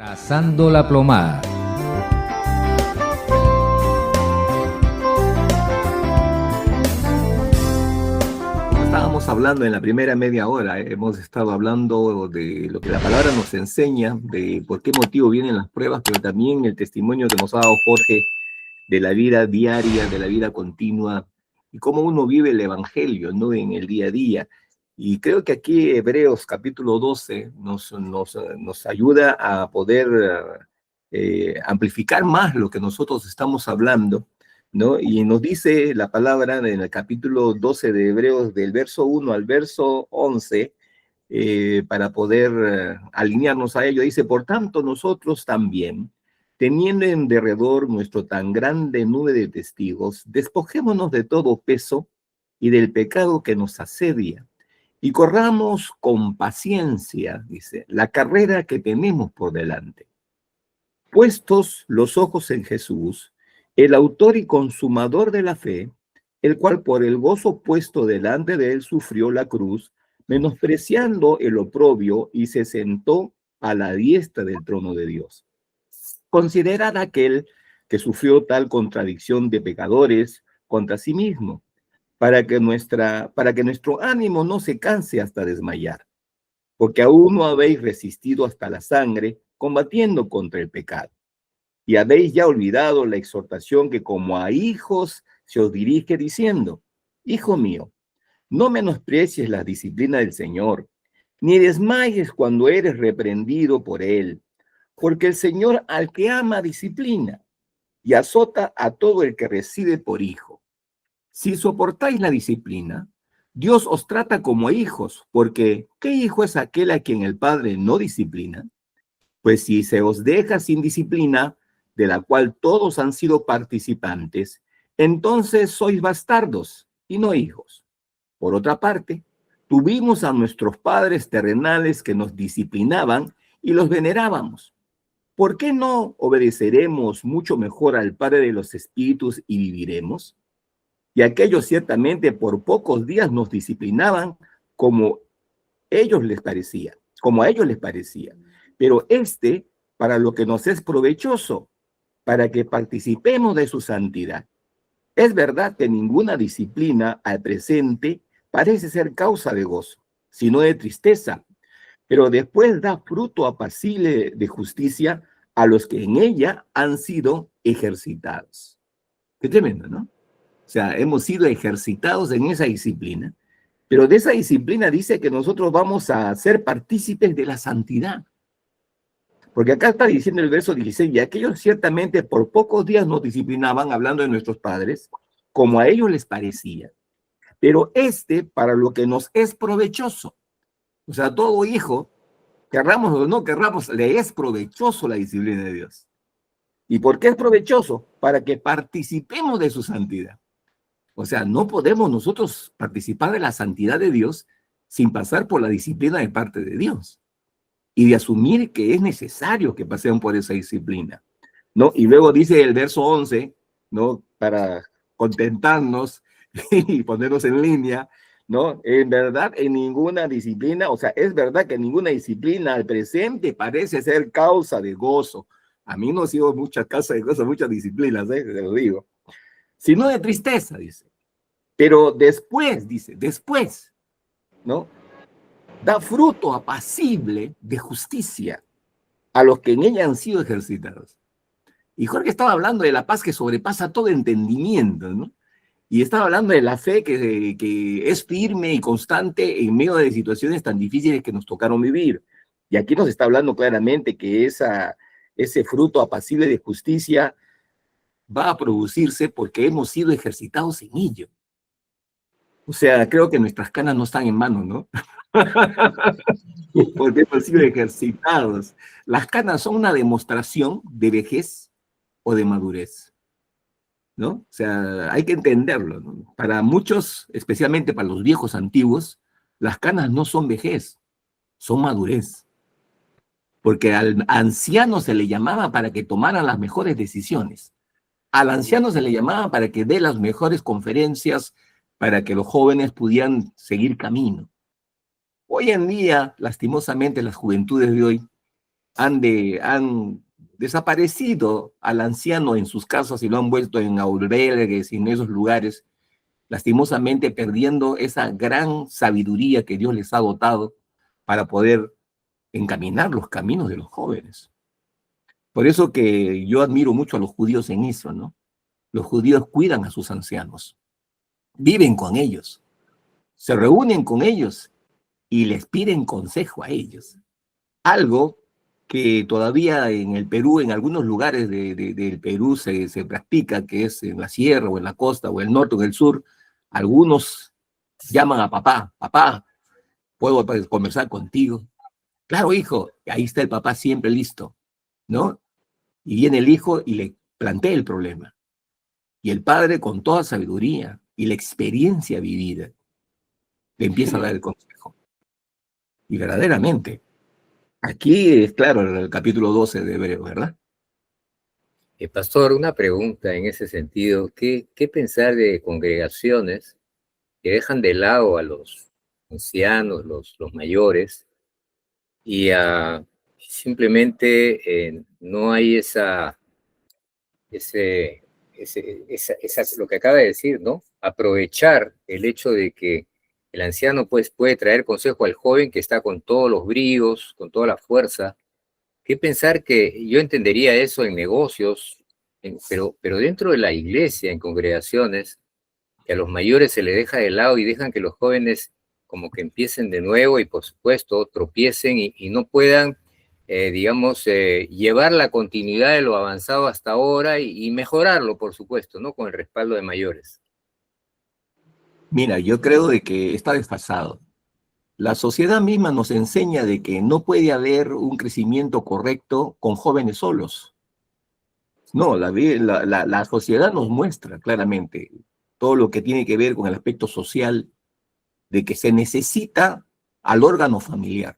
Cazando la plomada. Estábamos hablando en la primera media hora, hemos estado hablando de lo que la palabra nos enseña, de por qué motivo vienen las pruebas, pero también el testimonio que nos ha dado Jorge de la vida diaria, de la vida continua, y cómo uno vive el evangelio, ¿no? En el día a día. Y creo que aquí Hebreos capítulo 12 nos ayuda a poder amplificar más lo que nosotros estamos hablando, ¿no? Y nos dice la palabra en el capítulo 12 de Hebreos, del verso 1 al verso 11, para poder alinearnos a ello. Dice: por tanto, nosotros también, teniendo en derredor nuestro tan grande nube de testigos, despojémonos de todo peso y del pecado que nos asedia, y corramos con paciencia, dice, la carrera que tenemos por delante. Puestos los ojos en Jesús, el autor y consumador de la fe, el cual por el gozo puesto delante de él sufrió la cruz, menospreciando el oprobio, y se sentó a la diestra del trono de Dios. Considerad aquel que sufrió tal contradicción de pecadores contra sí mismo, para que nuestro ánimo no se canse hasta desmayar, porque aún no habéis resistido hasta la sangre, combatiendo contra el pecado. Y habéis ya olvidado la exhortación que como a hijos se os dirige diciendo: hijo mío, no menosprecies la disciplina del Señor, ni desmayes cuando eres reprendido por él, porque el Señor al que ama disciplina y azota a todo el que recibe por hijo. Si soportáis la disciplina, Dios os trata como hijos, porque ¿qué hijo es aquel a quien el Padre no disciplina? Pues si se os deja sin disciplina, de la cual todos han sido participantes, entonces sois bastardos y no hijos. Por otra parte, tuvimos a nuestros padres terrenales que nos disciplinaban y los venerábamos. ¿Por qué no obedeceremos mucho mejor al Padre de los Espíritus y viviremos? Y aquellos ciertamente por pocos días nos disciplinaban como a ellos les parecía. Pero para lo que nos es provechoso, para que participemos de su santidad. Es verdad que ninguna disciplina al presente parece ser causa de gozo, sino de tristeza, pero después da fruto apacible de justicia a los que en ella han sido ejercitados. Qué tremendo, ¿no? O sea, hemos sido ejercitados en esa disciplina, pero de esa disciplina dice que nosotros vamos a ser partícipes de la santidad. Porque acá está diciendo el verso 16, y aquellos ciertamente por pocos días nos disciplinaban, hablando de nuestros padres, como a ellos les parecía. Pero para lo que nos es provechoso. O sea, todo hijo, querramos o no querramos, le es provechoso la disciplina de Dios. ¿Y por qué es provechoso? Para que participemos de su santidad. O sea, no podemos nosotros participar de la santidad de Dios sin pasar por la disciplina de parte de Dios y de asumir que es necesario que pasemos por esa disciplina, ¿no? Y luego dice el verso 11, ¿no? Para contentarnos y ponernos en línea, ¿no? En verdad, en ninguna disciplina, o sea, es verdad que ninguna disciplina al presente parece ser causa de gozo. A mí no ha sido muchas causas de gozo, muchas disciplinas, te lo digo. Sino de tristeza, dice. Pero después, dice, después, ¿no? Da fruto apacible de justicia a los que en ella han sido ejercitados. Y Jorge estaba hablando de la paz que sobrepasa todo entendimiento, ¿no? Y estaba hablando de la fe que es firme y constante en medio de situaciones tan difíciles que nos tocaron vivir. Y aquí nos está hablando claramente que ese fruto apacible de justicia va a producirse porque hemos sido ejercitados en ello. O sea, creo que nuestras canas no están en mano, ¿no? Porque hemos sido ejercitados. Las canas son una demostración de vejez o de madurez, ¿no? O sea, hay que entenderlo, ¿no? Para muchos, especialmente para los viejos antiguos, las canas no son vejez, son madurez. Porque al anciano se le llamaba para que tomara las mejores decisiones. Al anciano se le llamaba para que dé las mejores conferencias, para que los jóvenes pudieran seguir camino. Hoy en día, lastimosamente, las juventudes de hoy han desaparecido al anciano en sus casas y lo han vuelto en albergues y en esos lugares, lastimosamente perdiendo esa gran sabiduría que Dios les ha dotado para poder encaminar los caminos de los jóvenes. Por eso que yo admiro mucho a los judíos en eso, ¿no? Los judíos cuidan a sus ancianos, viven con ellos, se reúnen con ellos y les piden consejo a ellos. Algo que todavía en el Perú, en algunos lugares del Perú se practica, que es en la sierra o en la costa o el norte o en el sur, algunos llaman a papá, papá, ¿puedo conversar contigo? Claro, hijo, ahí está el papá siempre listo, ¿no? Y viene el hijo y le plantea el problema. Y el padre, con toda sabiduría y la experiencia vivida, le empieza a dar el consejo. Y verdaderamente, aquí es claro el capítulo 12 de Hebreo, ¿verdad? Pastor, una pregunta en ese sentido. ¿Qué pensar de congregaciones que dejan de lado a los ancianos, los mayores, y simplemente no hay lo que acaba de decir, ¿no? Aprovechar el hecho de que el anciano pues, puede traer consejo al joven que está con todos los bríos, con toda la fuerza? ¿Qué pensar que yo entendería eso en negocios, pero dentro de la iglesia, en congregaciones, que a los mayores se les deja de lado y dejan que los jóvenes como que empiecen de nuevo y por supuesto tropiecen y no puedan, digamos, llevar la continuidad de lo avanzado hasta ahora y mejorarlo, por supuesto, ¿no? Con el respaldo de mayores. Mira, yo creo de que está desfasado. La sociedad misma nos enseña de que no puede haber un crecimiento correcto con jóvenes solos. No, la sociedad nos muestra claramente todo lo que tiene que ver con el aspecto social, de que se necesita al órgano familiar.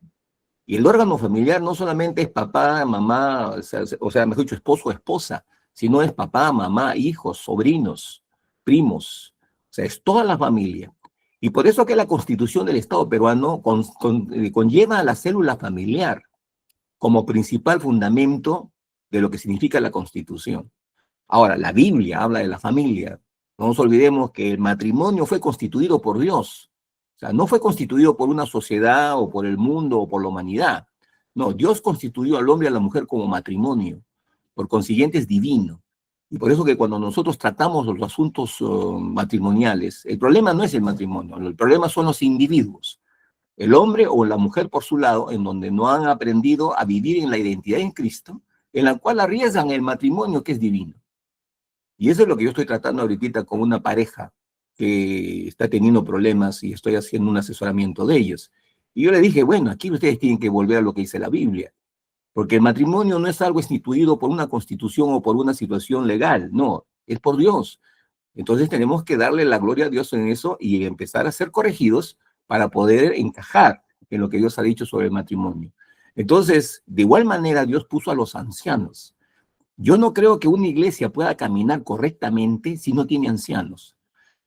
Y el órgano familiar no solamente es papá, mamá, o sea, mejor dicho, esposo o esposa, sino es papá, mamá, hijos, sobrinos, primos. O sea, es toda la familia. Y por eso que la constitución del Estado peruano conlleva a la célula familiar como principal fundamento de lo que significa la constitución. Ahora, la Biblia habla de la familia. No nos olvidemos que el matrimonio fue constituido por Dios. O sea, no fue constituido por una sociedad o por el mundo o por la humanidad. No, Dios constituyó al hombre y a la mujer como matrimonio. Por consiguiente es divino. Y por eso que cuando nosotros tratamos los asuntos matrimoniales, el problema no es el matrimonio, el problema son los individuos. El hombre o la mujer por su lado, en donde no han aprendido a vivir en la identidad en Cristo, en la cual arriesgan el matrimonio que es divino. Y eso es lo que yo estoy tratando ahorita con una pareja que está teniendo problemas y estoy haciendo un asesoramiento de ellos. Y yo le dije, bueno, aquí ustedes tienen que volver a lo que dice la Biblia, porque el matrimonio no es algo instituido por una constitución o por una situación legal, no, es por Dios. Entonces tenemos que darle la gloria a Dios en eso y empezar a ser corregidos para poder encajar en lo que Dios ha dicho sobre el matrimonio. Entonces, de igual manera, Dios puso a los ancianos. Yo no creo que una iglesia pueda caminar correctamente si no tiene ancianos.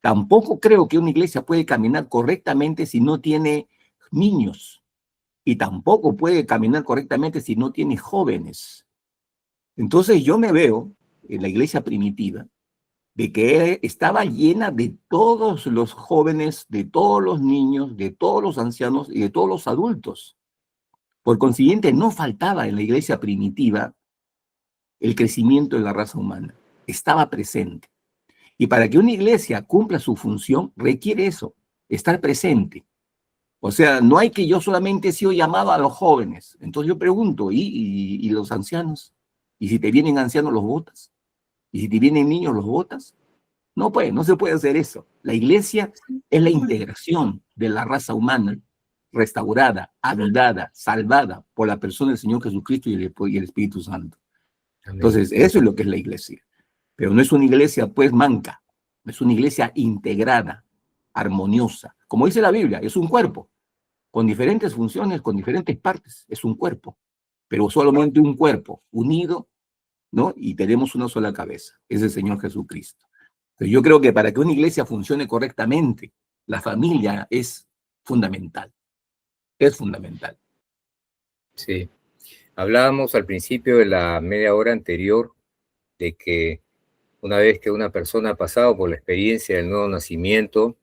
Tampoco creo que una iglesia puede caminar correctamente si no tiene niños. Y tampoco puede caminar correctamente si no tiene jóvenes. Entonces yo me veo en la iglesia primitiva de que estaba llena de todos los jóvenes, de todos los niños, de todos los ancianos y de todos los adultos. Por consiguiente, no faltaba en la iglesia primitiva el crecimiento de la raza humana. Estaba presente. Y para que una iglesia cumpla su función, requiere eso, estar presente. O sea, no hay que yo solamente he sido llamado a los jóvenes. Entonces yo pregunto, ¿y los ancianos? ¿Y si te vienen ancianos los votas? ¿Y si te vienen niños los votas? No, pues, no se puede hacer eso. La iglesia es la integración de la raza humana restaurada, ayudada, salvada por la persona del Señor Jesucristo y el Espíritu Santo. Amén. Entonces, eso es lo que es la iglesia. Pero no es una iglesia, pues, manca. Es una iglesia integrada, armoniosa. Como dice la Biblia, es un cuerpo, con diferentes funciones, con diferentes partes. Es un cuerpo, pero solamente un cuerpo unido, ¿no? Y tenemos una sola cabeza, es el Señor Jesucristo. Pero yo creo que para que una iglesia funcione correctamente, la familia es fundamental. Es fundamental. Sí. Hablábamos al principio de la media hora anterior de que una vez que una persona ha pasado por la experiencia del nuevo nacimiento,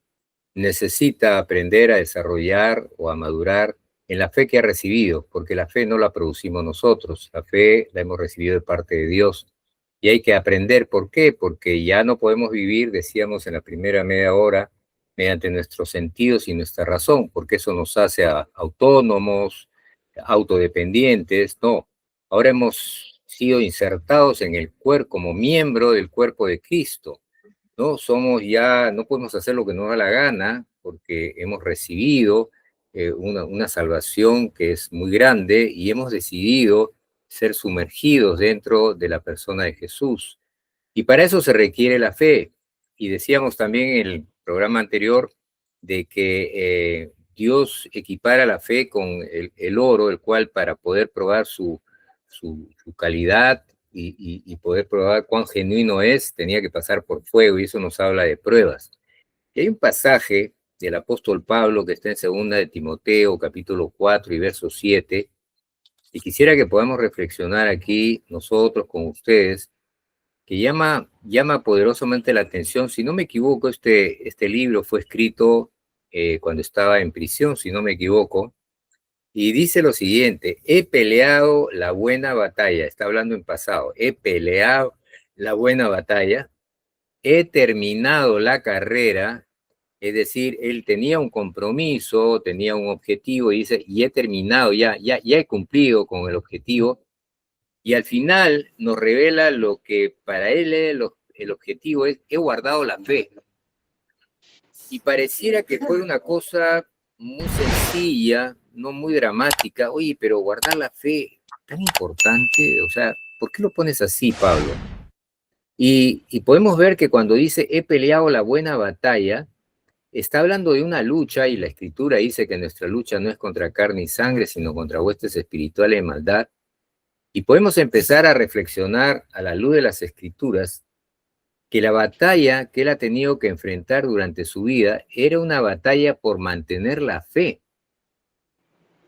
necesita aprender a desarrollar o a madurar en la fe que ha recibido, porque la fe no la producimos nosotros, la fe la hemos recibido de parte de Dios. Y hay que aprender, ¿por qué? Porque ya no podemos vivir, decíamos en la primera media hora, mediante nuestros sentidos y nuestra razón, porque eso nos hace autónomos, autodependientes, no. Ahora hemos sido insertados en el cuerpo como miembro del cuerpo de Cristo, ¿no? Somos ya, no podemos hacer lo que nos da la gana porque hemos recibido una salvación que es muy grande y hemos decidido ser sumergidos dentro de la persona de Jesús. Y para eso se requiere la fe. Y decíamos también en el programa anterior de que Dios equipara la fe con el oro, el cual para poder probar su calidad y poder probar cuán genuino es, tenía que pasar por fuego, y eso nos habla de pruebas. Y hay un pasaje del apóstol Pablo que está en 2 de Timoteo, capítulo 4 y verso 7, y quisiera que podamos reflexionar aquí nosotros con ustedes, que llama poderosamente la atención. Si no me equivoco, este libro fue escrito cuando estaba en prisión, si no me equivoco, y dice lo siguiente: he peleado la buena batalla, está hablando en pasado, he peleado la buena batalla, he terminado la carrera, es decir, él tenía un compromiso, tenía un objetivo, y dice, y he terminado, ya he cumplido con el objetivo, y al final nos revela lo que para él el objetivo es, he guardado la fe. Y pareciera que fue una cosa muy sencilla, no muy dramática. Oye, pero guardar la fe, tan importante, o sea, ¿por qué lo pones así, Pablo? Y podemos ver que cuando dice, he peleado la buena batalla, está hablando de una lucha, y la Escritura dice que nuestra lucha no es contra carne y sangre, sino contra huestes espirituales de maldad. Y podemos empezar a reflexionar a la luz de las Escrituras que la batalla que él ha tenido que enfrentar durante su vida era una batalla por mantener la fe.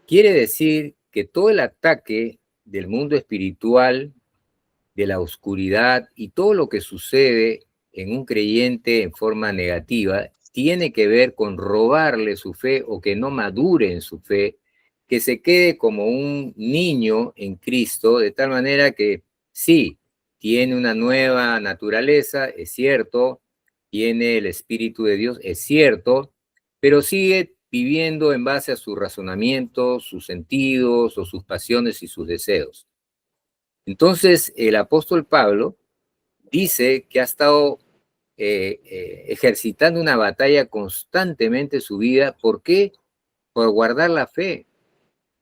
Quiere decir que todo el ataque del mundo espiritual, de la oscuridad y todo lo que sucede en un creyente en forma negativa tiene que ver con robarle su fe o que no madure en su fe, que se quede como un niño en Cristo, de tal manera que sí, tiene una nueva naturaleza, es cierto, tiene el Espíritu de Dios, es cierto, pero sigue viviendo en base a sus razonamientos, sus sentidos o sus pasiones y sus deseos. Entonces, el apóstol Pablo dice que ha estado ejercitando una batalla constantemente en su vida. ¿Por qué? Por guardar la fe.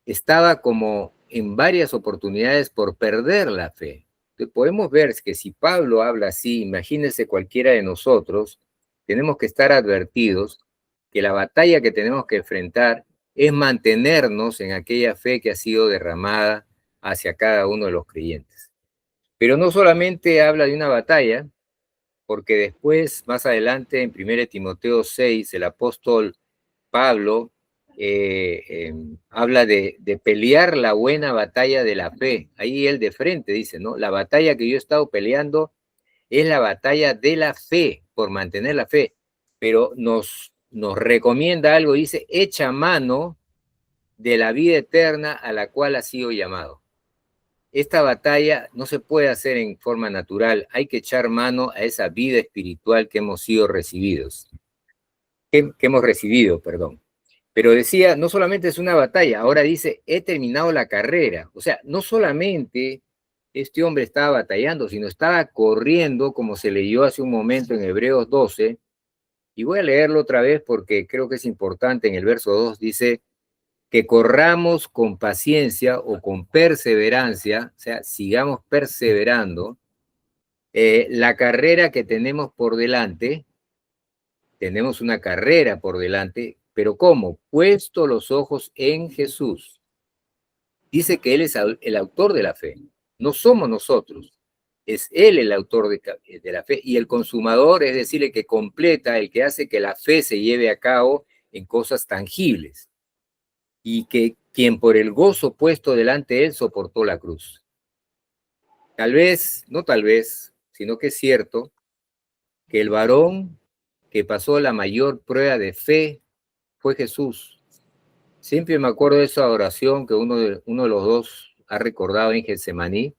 Estaba como en varias oportunidades por perder la fe. Entonces, podemos ver que si Pablo habla así, imagínense cualquiera de nosotros, tenemos que estar advertidos que la batalla que tenemos que enfrentar es mantenernos en aquella fe que ha sido derramada hacia cada uno de los creyentes. Pero no solamente habla de una batalla, porque después, más adelante, en 1 Timoteo 6, el apóstol Pablo habla de pelear la buena batalla de la fe. Ahí él de frente dice, ¿no? La batalla que yo he estado peleando es la batalla de la fe, por mantener la fe. Pero nos recomienda algo, dice, echa mano de la vida eterna a la cual ha sido llamado. Esta batalla no se puede hacer en forma natural, hay que echar mano a esa vida espiritual que hemos sido recibidos, que hemos recibido, perdón. Pero decía, no solamente es una batalla, ahora dice, he terminado la carrera. O sea, no solamente este hombre estaba batallando, sino estaba corriendo, como se leyó hace un momento en Hebreos 12, y voy a leerlo otra vez porque creo que es importante. En el verso 2 dice, que corramos con paciencia o con perseverancia, o sea, sigamos perseverando, la carrera que tenemos por delante. Tenemos una carrera por delante, pero ¿cómo? Puesto los ojos en Jesús. Dice que Él es el autor de la fe, no somos nosotros, es Él el autor de la fe, y el consumador, es decir, el que completa, el que hace que la fe se lleve a cabo en cosas tangibles. Y que quien por el gozo puesto delante de él soportó la cruz. Tal vez, no tal vez, sino que es cierto que el varón que pasó la mayor prueba de fe fue Jesús. Siempre me acuerdo de esa oración que uno de los dos ha recordado en Getsemaní,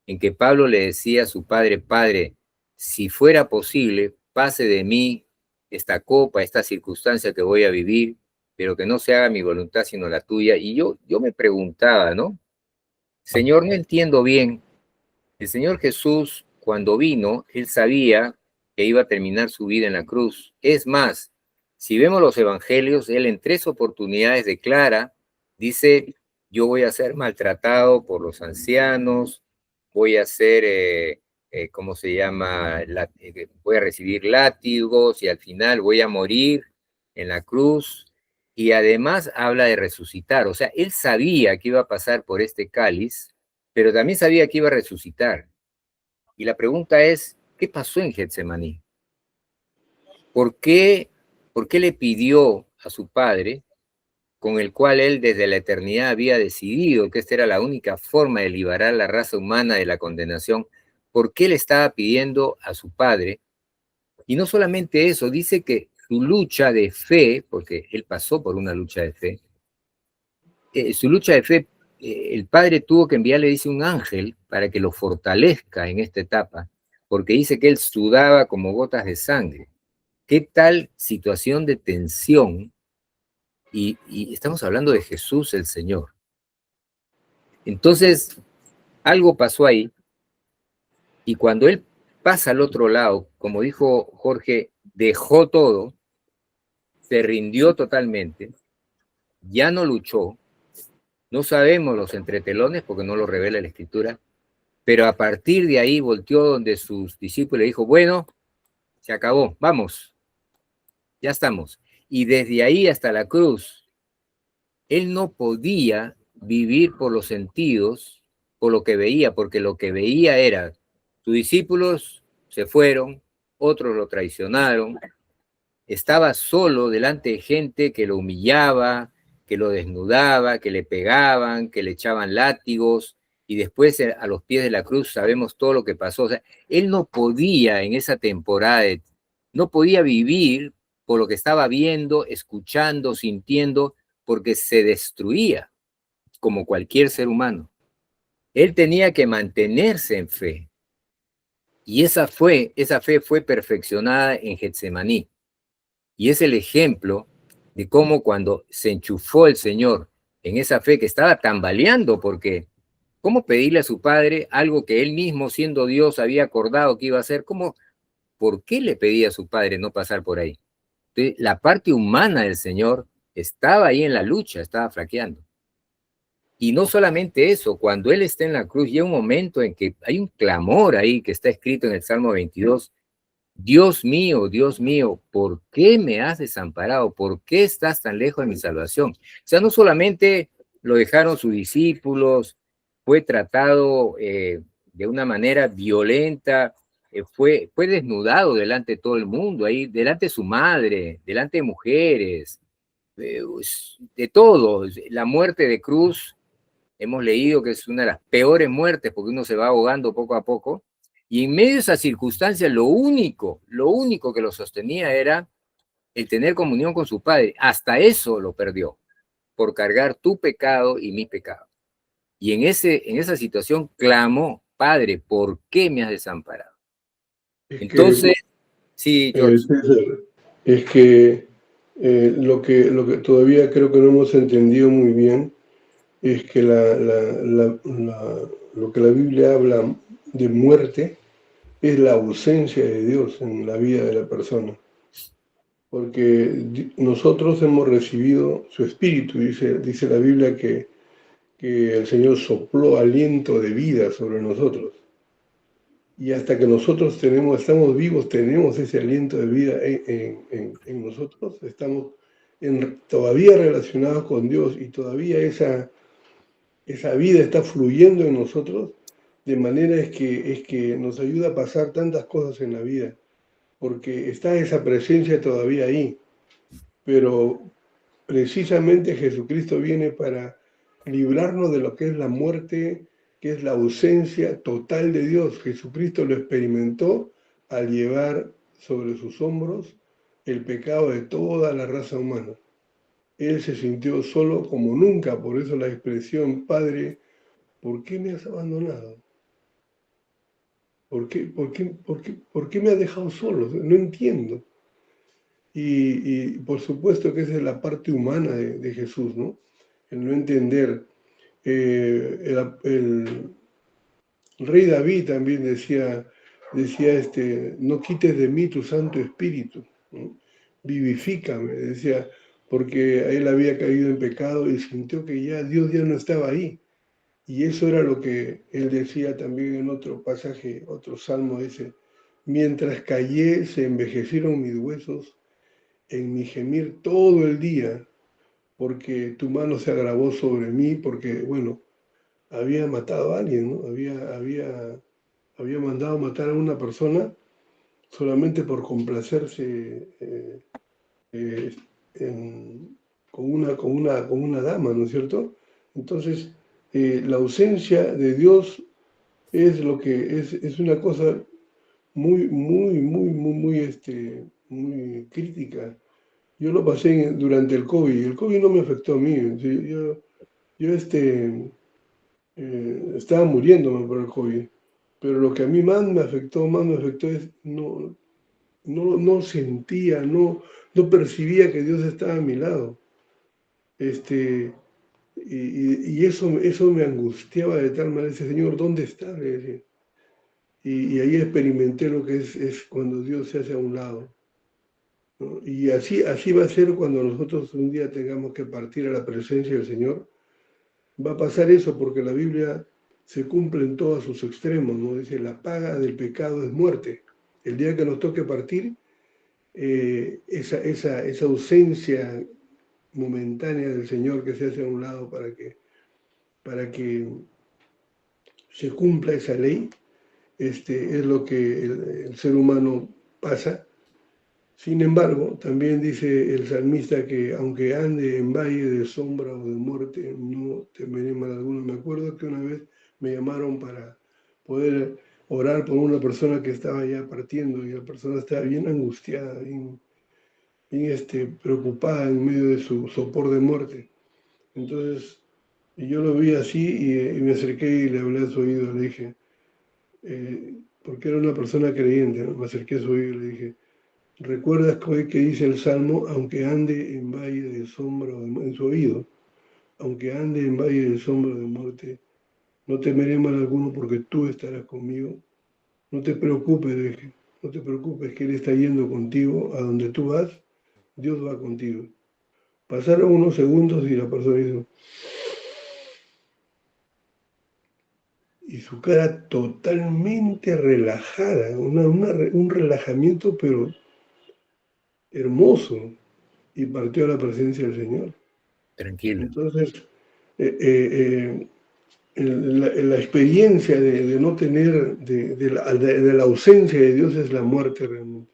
en que Pablo le decía a su padre, Padre, si fuera posible, pase de mí esta copa, esta circunstancia que voy a vivir, pero que no se haga mi voluntad sino la tuya. Y yo me preguntaba, ¿no? Señor, no entiendo bien. El Señor Jesús, cuando vino, él sabía que iba a terminar su vida en la cruz. Es más, si vemos los evangelios, él en 3 oportunidades declara, dice, yo voy a ser maltratado por los ancianos, voy a ser, ¿cómo se llama? Voy a recibir látigos y al final voy a morir en la cruz. Y además habla de resucitar. O sea, él sabía que iba a pasar por este cáliz, pero también sabía que iba a resucitar. Y la pregunta es, ¿qué pasó en Getsemaní? ¿Por qué le pidió a su padre, con el cual él desde la eternidad había decidido que esta era la única forma de liberar a la raza humana de la condenación? ¿Por qué le estaba pidiendo a su padre? Y no solamente eso, dice que su lucha de fe, porque él pasó por una lucha de fe, su lucha de fe, el padre tuvo que enviarle, dice, un ángel para que lo fortalezca en esta etapa, porque dice que él sudaba como gotas de sangre. ¿Qué tal situación de tensión? Y estamos hablando de Jesús el Señor. Entonces, algo pasó ahí, y cuando él pasa al otro lado, como dijo Jorge, dejó todo, se rindió totalmente, ya no luchó, no sabemos los entretelones porque no lo revela la Escritura, pero a partir de ahí volteó donde sus discípulos y dijo, bueno, se acabó, vamos, ya estamos. Y desde ahí hasta la cruz, él no podía vivir por los sentidos, por lo que veía, porque lo que veía era, sus discípulos se fueron, otros lo traicionaron, estaba solo delante de gente que lo humillaba, que lo desnudaba, que le pegaban, que le echaban látigos, y después a los pies de la cruz sabemos todo lo que pasó. O sea, él no podía en esa temporada, no podía vivir por lo que estaba viendo, escuchando, sintiendo, porque se destruía como cualquier ser humano. Él tenía que mantenerse en fe. Y esa fe fue perfeccionada en Getsemaní. Y es el ejemplo de cómo cuando se enchufó el Señor en esa fe que estaba tambaleando, porque ¿cómo pedirle a su Padre algo que él mismo, siendo Dios, había acordado que iba a hacer? ¿Por qué le pedía a su Padre no pasar por ahí? Entonces, la parte humana del Señor estaba ahí en la lucha, estaba flaqueando. Y no solamente eso, cuando Él está en la cruz, llega un momento en que hay un clamor ahí que está escrito en el Salmo 22, Dios mío, ¿por qué me has desamparado? ¿Por qué estás tan lejos de mi salvación? O sea, no solamente lo dejaron sus discípulos, fue tratado de una manera violenta, fue desnudado delante de todo el mundo, ahí, delante de su madre, delante de mujeres, de todo. La muerte de cruz, hemos leído que es una de las peores muertes porque uno se va ahogando poco a poco. Y en medio de esas circunstancias, lo único que lo sostenía era el tener comunión con su Padre. Hasta eso lo perdió, por cargar tu pecado y mi pecado. Y en esa situación clamó, Padre, ¿por qué me has desamparado? Entonces, sí, George. César, es que, lo que todavía creo que no hemos entendido muy bien es que lo que la Biblia habla de muerte es la ausencia de Dios en la vida de la persona. Porque nosotros hemos recibido su espíritu, dice la Biblia que el Señor sopló aliento de vida sobre nosotros. Y hasta que nosotros estamos vivos, tenemos ese aliento de vida en nosotros, estamos todavía relacionados con Dios y todavía esa vida está fluyendo en nosotros, de manera es que nos ayuda a pasar tantas cosas en la vida, porque está esa presencia todavía ahí. Pero precisamente Jesucristo viene para librarnos de lo que es la muerte, que es la ausencia total de Dios. Jesucristo lo experimentó al llevar sobre sus hombros el pecado de toda la raza humana. Él se sintió solo como nunca, por eso la expresión, Padre, ¿por qué me has abandonado? ¿Por qué me has dejado solo? No entiendo. Y por supuesto que esa es la parte humana de Jesús, ¿no? El no entender. El rey David también decía, no quites de mí tu Santo Espíritu, ¿no? Vivifícame, decía, porque él había caído en pecado y sintió que ya Dios ya no estaba ahí. Y eso era lo que él decía también en otro pasaje, otro salmo, dice, mientras callé se envejecieron mis huesos en mi gemir todo el día, porque tu mano se agravó sobre mí, porque, bueno, había matado a alguien, ¿no? Había mandado matar a una persona solamente por complacerse eh, con una dama, ¿no es cierto? Entonces, la ausencia de Dios es lo que es una cosa muy crítica. Yo lo pasé durante el COVID. El COVID no me afectó a mí. ¿Sí? Yo estaba muriéndome por el COVID. Pero lo que a mí más me afectó es no sentía, no percibía que Dios estaba a mi lado. Este, y eso me angustiaba de tal manera. Decía, Señor, ¿dónde está? Le decía. Y ahí experimenté lo que es cuando Dios se hace a un lado, ¿no? Y así va a ser cuando nosotros un día tengamos que partir a la presencia del Señor. Va a pasar eso porque la Biblia se cumple en todos sus extremos, ¿no? Dice, la paga del pecado es muerte. El día que nos toque partir, esa ausencia momentánea del Señor que se hace a un lado para que se cumpla esa ley, es lo que el ser humano pasa. Sin embargo, también dice el salmista que aunque ande en valle de sombra o de muerte, no temeré mal alguno. Me acuerdo que una vez me llamaron para poder orar por una persona que estaba ya partiendo y la persona estaba bien angustiada, bien preocupada en medio de su sopor de muerte. Entonces, yo lo vi así y me acerqué y le hablé a su oído, le dije, porque era una persona creyente, ¿no? Me acerqué a su oído y le dije, ¿recuerdas que dice el Salmo, aunque ande en valle de sombra, en su oído, aunque ande en valle de sombra de muerte, no temeré mal alguno porque tú estarás conmigo? No te preocupes, dije, no te preocupes que Él está yendo contigo, a donde tú vas, Dios va contigo. Pasaron unos segundos y la persona hizo, y su cara totalmente relajada, un relajamiento pero hermoso, y partió a la presencia del Señor. Tranquilo. Entonces, la experiencia de no tener, de la ausencia de Dios es la muerte realmente.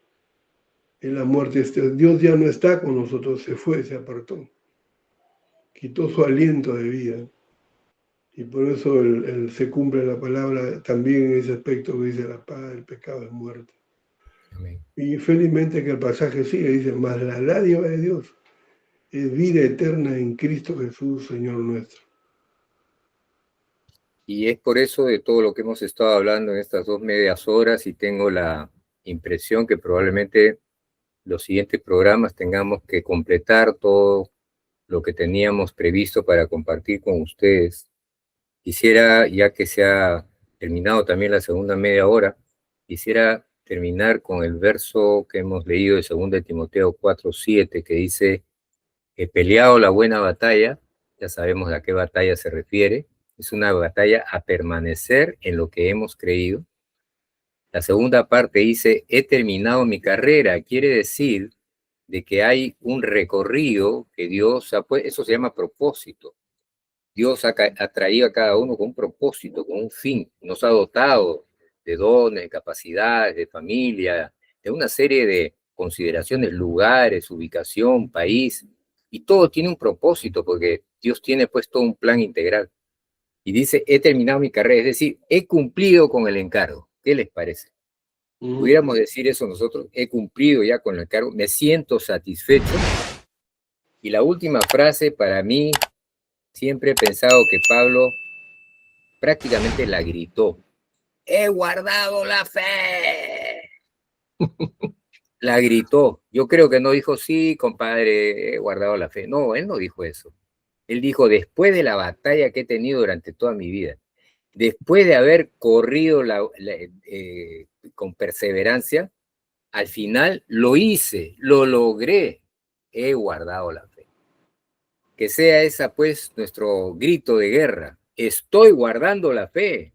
Es la muerte, Dios ya no está con nosotros, se fue, se apartó, quitó su aliento de vida. Y por eso se cumple la palabra también en ese aspecto que dice la paga del pecado es muerte. Amén. Y felizmente que el pasaje sigue, dice, mas la dádiva de Dios es vida eterna en Cristo Jesús, Señor nuestro. Y es por eso de todo lo que hemos estado hablando en estas 2 medias horas, y tengo la impresión que probablemente los siguientes programas tengamos que completar todo lo que teníamos previsto para compartir con ustedes. Quisiera, ya que se ha terminado también la segunda media hora, quisiera terminar con el verso que hemos leído de 2 Timoteo 4:7, que dice, he peleado la buena batalla. Ya sabemos a qué batalla se refiere. Es una batalla a permanecer en lo que hemos creído. La segunda parte dice, he terminado mi carrera. Quiere decir de que hay un recorrido que Dios ha puesto, eso se llama propósito. Dios ha traído a cada uno con un propósito, con un fin. Nos ha dotado de dones, de capacidades, de familia, de una serie de consideraciones, lugares, ubicación, país, y todo tiene un propósito, porque Dios tiene pues todo un plan integral. Y dice, he terminado mi carrera, es decir, he cumplido con el encargo. ¿Qué les parece? Pudiéramos decir eso nosotros, he cumplido ya con el encargo, me siento satisfecho. Y la última frase, para mí, siempre he pensado que Pablo prácticamente la gritó. ¡He guardado la fe! La gritó. Yo creo que no dijo, sí, compadre, he guardado la fe. No, él no dijo eso. Él dijo, después de la batalla que he tenido durante toda mi vida, después de haber corrido con perseverancia, al final lo hice, lo logré, he guardado la fe. Que sea esa pues nuestro grito de guerra, estoy guardando la fe.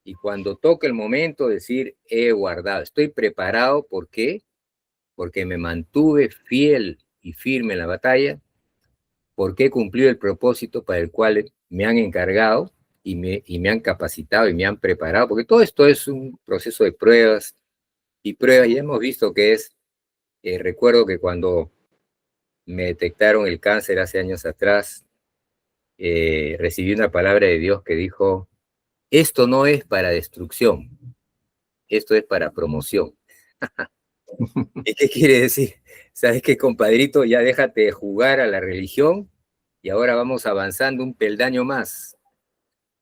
Y cuando toque el momento decir, he guardado, estoy preparado, ¿por qué? Porque me mantuve fiel y firme en la batalla, porque he cumplido el propósito para el cual me han encargado y me han capacitado y me han preparado, porque todo esto es un proceso de pruebas y pruebas, y hemos visto que es, recuerdo que cuando me detectaron el cáncer hace años atrás, recibí una palabra de Dios que dijo, esto no es para destrucción, esto es para promoción. ¿Y qué quiere decir? ¿Sabes qué, compadrito? Ya déjate de jugar a la religión y ahora vamos avanzando un peldaño más.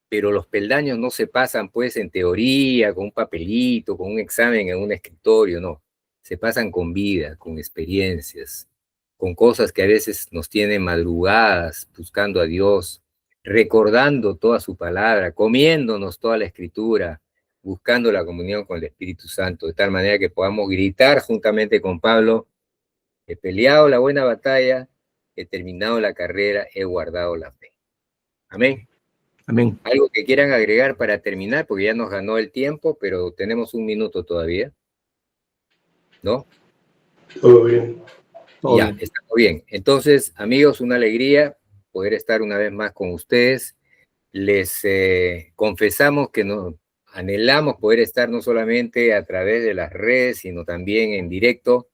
Pero los peldaños no se pasan pues en teoría, con un papelito, con un examen en un escritorio, no. Se pasan con vida, con experiencias, con cosas que a veces nos tienen madrugadas buscando a Dios, recordando toda su palabra, comiéndonos toda la escritura, buscando la comunión con el Espíritu Santo, de tal manera que podamos gritar juntamente con Pablo, he peleado la buena batalla, he terminado la carrera, he guardado la fe. Amén. Amén. ¿Algo que quieran agregar para terminar? Porque ya nos ganó el tiempo, pero tenemos un minuto todavía. ¿No? Todo bien. Ya, estamos bien. Entonces, amigos, una alegría poder estar una vez más con ustedes. Les confesamos que anhelamos poder estar no solamente a través de las redes, sino también en directo.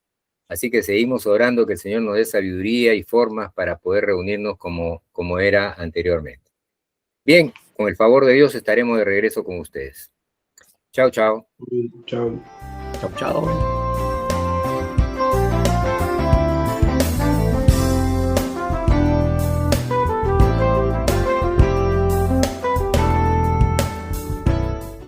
Así que seguimos orando que el Señor nos dé sabiduría y formas para poder reunirnos como era anteriormente. Bien, con el favor de Dios estaremos de regreso con ustedes. Chao, chao. Chao. Chao, chao.